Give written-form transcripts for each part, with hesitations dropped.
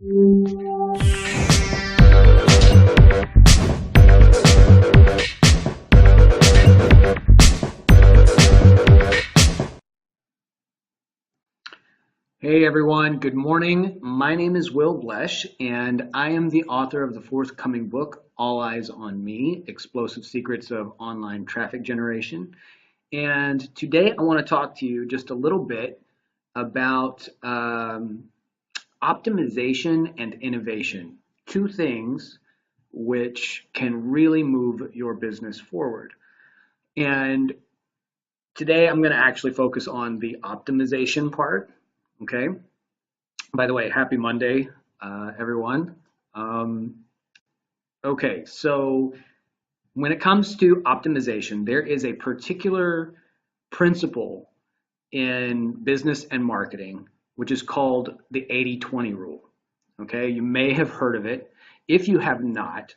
Hey everyone, good morning. My name is Will Blesch, and I am the author of the forthcoming book, All Eyes on Me, Explosive Secrets of Online Traffic Generation. And today I want to talk to you just a little bit about optimization and innovation, two things which can really move your business forward. And today I'm going to actually focus on the optimization part. Okay. By the way, happy Monday, everyone. Okay, so when it comes to optimization, there is a particular principle in business and marketing, which is called the 80-20 rule. Okay, you may have heard of it. If you have not,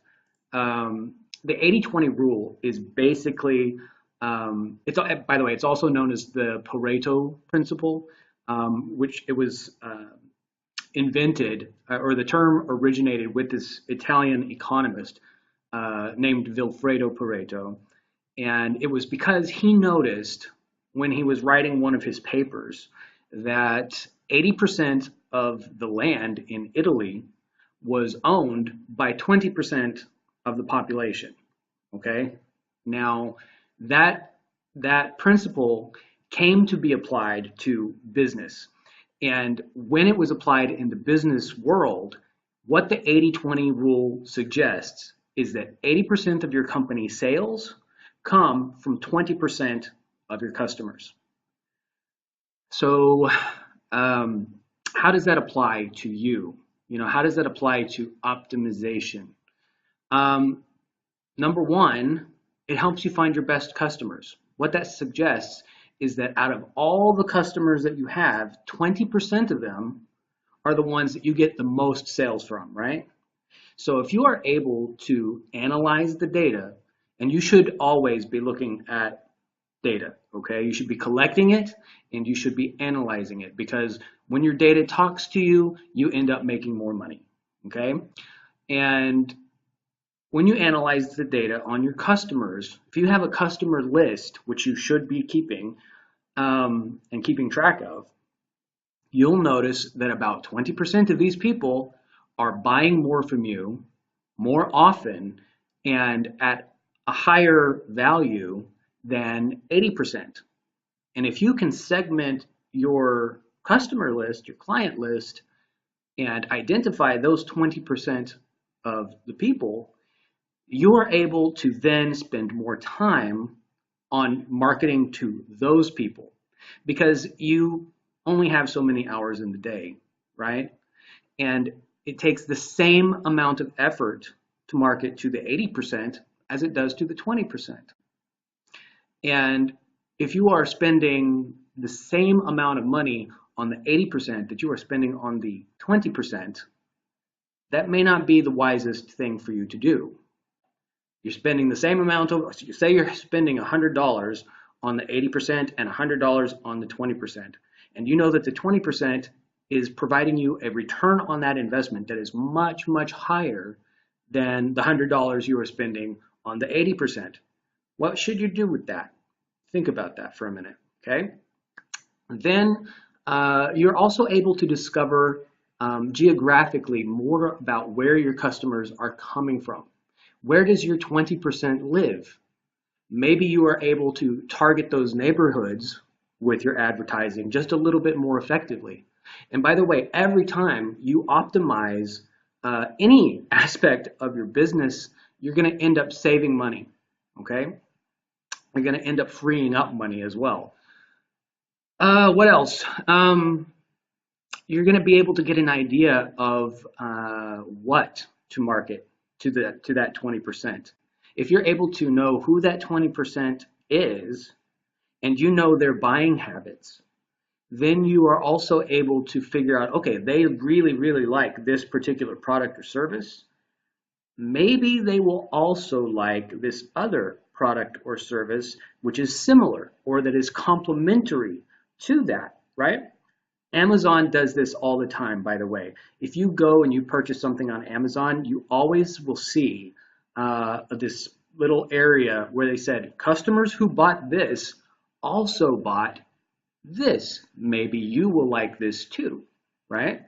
the 80-20 rule is basically, by the way, it's also known as the Pareto Principle, which it was invented, or the term originated with this Italian economist named Vilfredo Pareto. And it was because he noticed when he was writing one of his papers that 80% of the land in Italy was owned by 20% of the population. Okay? Now, that principle came to be applied to business. And when it was applied in the business world, what the 80-20 rule suggests is that 80% of your company's sales come from 20% of your customers. So how does that apply to you? How does that apply to optimization? Number one, it helps you find your best customers. What that suggests is that out of all the customers that you have, 20% of them are the ones that you get the most sales from, right? So if you are able to analyze the data, and you should always be looking at data, okay? You should be collecting it and you should be analyzing it, because when your data talks to you, you end up making more money, okay? And when you analyze the data on your customers, if you have a customer list, which you should be keeping and keeping track of, you'll notice that about 20% of these people are buying more from you more often and at a higher value than 80%. And if you can segment your customer list, your client list, and identify those 20% of the people, you are able to then spend more time on marketing to those people, because you only have so many hours in the day, right? And it takes the same amount of effort to market to the 80% as it does to the 20%. And if you are spending the same amount of money on the 80% that you are spending on the 20%, that may not be the wisest thing for you to do. You're spending the same amount of, say you're spending $100 on the 80% and $100 on the 20%. And you know that the 20% is providing you a return on that investment that is much, much higher than the $100 you are spending on the 80%. What should you do with that? Think about that for a minute, okay? Then you're also able to discover geographically more about where your customers are coming from. Where does your 20% live? Maybe you are able to target those neighborhoods with your advertising just a little bit more effectively. And by the way, every time you optimize any aspect of your business, you're going to end up saving money, okay? You're going to end up freeing up money as well. What else? You're going to be able to get an idea of what to market to that 20%. If you're able to know who that 20% is, and you know their buying habits, then you are also able to figure out, okay, they really, really like this particular product or service. Maybe they will also like this other product or service which is similar or that is complementary to that, right? Amazon does this all the time, by the way. If you go and you purchase something on Amazon, you always will see this little area where they said customers who bought this also bought this. Maybe you will like this too, right?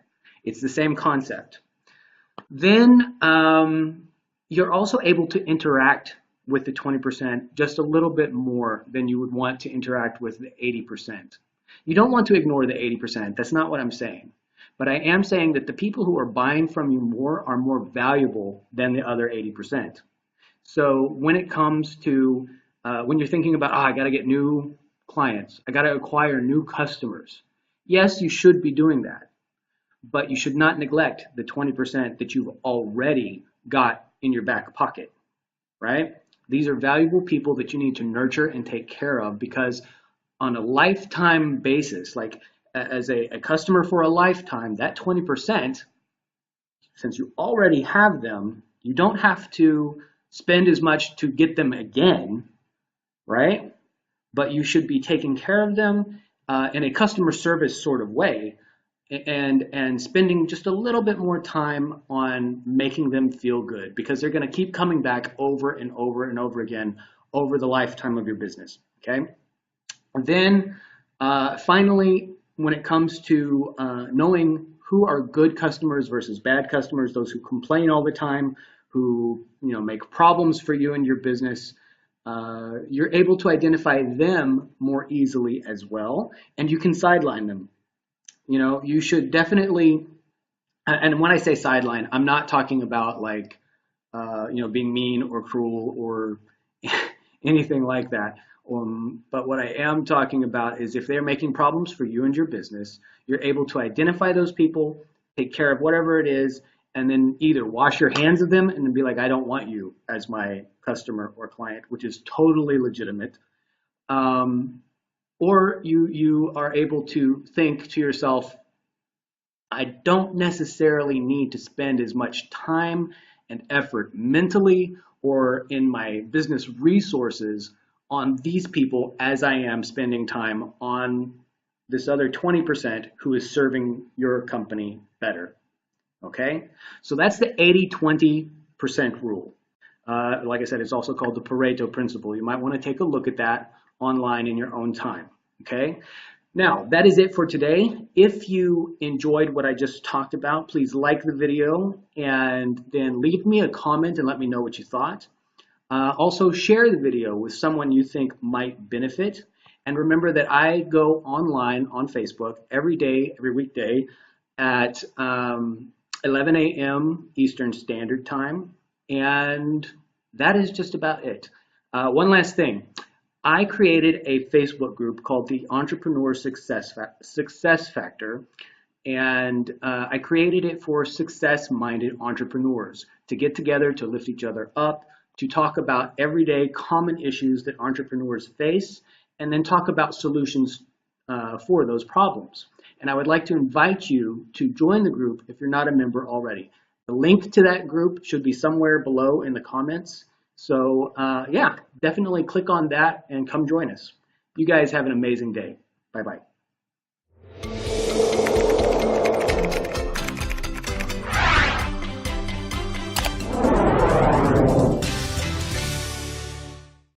It's the same concept. Then you're also able to interact with the 20% just a little bit more than you would want to interact with the 80%. You don't want to ignore the 80%. That's not what I'm saying. But I am saying that the people who are buying from you more are more valuable than the other 80%. So when it comes to when you're thinking about, I got to get new clients, I got to acquire new customers. Yes, you should be doing that, but you should not neglect the 20% that you've already got in your back pocket, right? These are valuable people that you need to nurture and take care of, because on a lifetime basis, like as a customer for a lifetime, that 20%, since you already have them, you don't have to spend as much to get them again, right? But you should be taking care of them in a customer service sort of way, and spending just a little bit more time on making them feel good, because they're going to keep coming back over and over and over again over the lifetime of your business, okay? And then finally, when it comes to knowing who are good customers versus bad customers, those who complain all the time, who make problems for you and your business, you're able to identify them more easily as well, and you can sideline them. You should definitely, and when I say sideline, I'm not talking about like, being mean or cruel or anything like that. But what I am talking about is if they're making problems for you and your business, you're able to identify those people, take care of whatever it is, and then either wash your hands of them and then be like, I don't want you as my customer or client, which is totally legitimate. Or you are able to think to yourself, I don't necessarily need to spend as much time and effort mentally or in my business resources on these people as I am spending time on this other 20% who is serving your company better. Okay, so that's the 80-20% rule. Like I said, it's also called the Pareto Principle. You might want to take a look at that online in your own time. Okay, now that is it for today. If you enjoyed what I just talked about, please like the video and then leave me a comment and let me know what you thought. Also share the video with someone you think might benefit. And remember that I go online on Facebook every day, every weekday at 11 a.m. Eastern Standard Time. And that is just about it. One last thing. I created a Facebook group called the Entrepreneur Success Factor. And I created it for success-minded entrepreneurs to get together, to lift each other up, to talk about everyday common issues that entrepreneurs face, and then talk about solutions for those problems. And I would like to invite you to join the group if you're not a member already. The link to that group should be somewhere below in the comments. So yeah, definitely click on that and come join us. You guys have an amazing day. Bye-bye.